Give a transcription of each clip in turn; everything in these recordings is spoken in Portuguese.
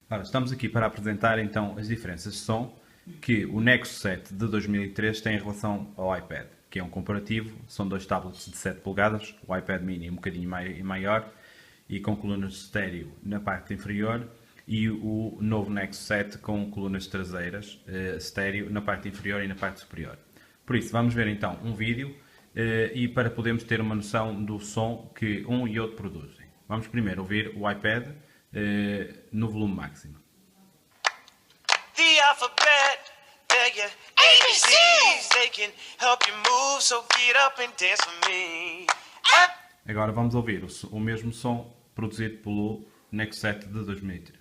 Ora, estamos aqui para apresentar então as diferenças de som que o Nexus 7 de 2003 tem em relação ao iPad, que é um comparativo, são dois tablets de 7 polegadas, o iPad mini um bocadinho maior e com colunas de estéreo na parte inferior e o novo Nexus 7 com colunas traseiras estéreo na parte inferior e na parte superior. Por isso, vamos ver então um vídeo e para podermos ter uma noção do som que um e outro produzem. Vamos primeiro ouvir o iPad no volume máximo. The alphabet, yeah, yeah. ABCs, they can help you move, so get up and dance with me. Agora vamos ouvir o mesmo som produzido pelo Nexus 7 de 2013.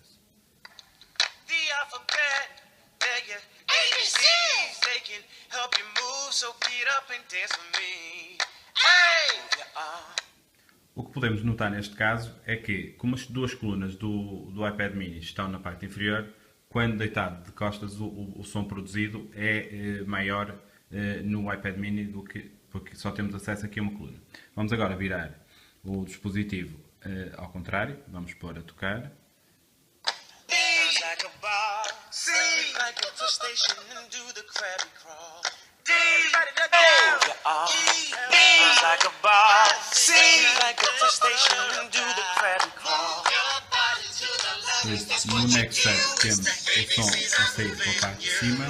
The alphabet, yeah, yeah. ABCs, they can help you move, so get up and dance with me. Hey! O que podemos notar neste caso é que, como as duas colunas do iPad mini estão na parte inferior, quando deitado de costas o som produzido é maior no iPad mini do que porque só temos acesso aqui a uma coluna. Vamos agora virar o dispositivo ao contrário, vamos pôr a tocar. Sounds like a ball. C like a fish station and do the Krabby Crawl. D sounds like a ball. C like a fish station and do the Krabby Crawl. Por isso, no Nexus 7 temos o som a sair pela parte de cima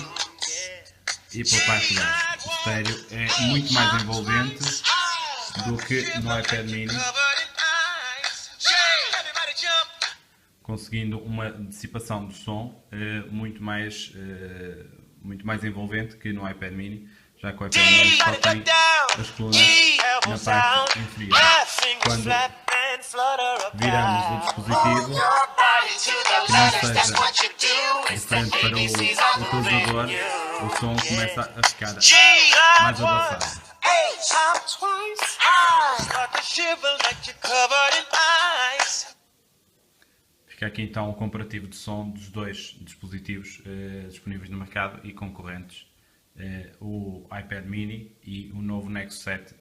e pela parte de baixo. O estéreo é muito mais envolvente do que no iPad mini, Covered in ice. Shake, everybody jump. conseguindo uma dissipação do som muito mais envolvente que no iPad mini, já que o iPad mini só tem as colunas na parte inferior. Quando viramos o dispositivo, que não seja diferente para o utilizador, o som começa a ficar mais abafado. Fica aqui então o comparativo de som dos dois dispositivos disponíveis no mercado e concorrentes, o iPad mini e o novo Nexus 7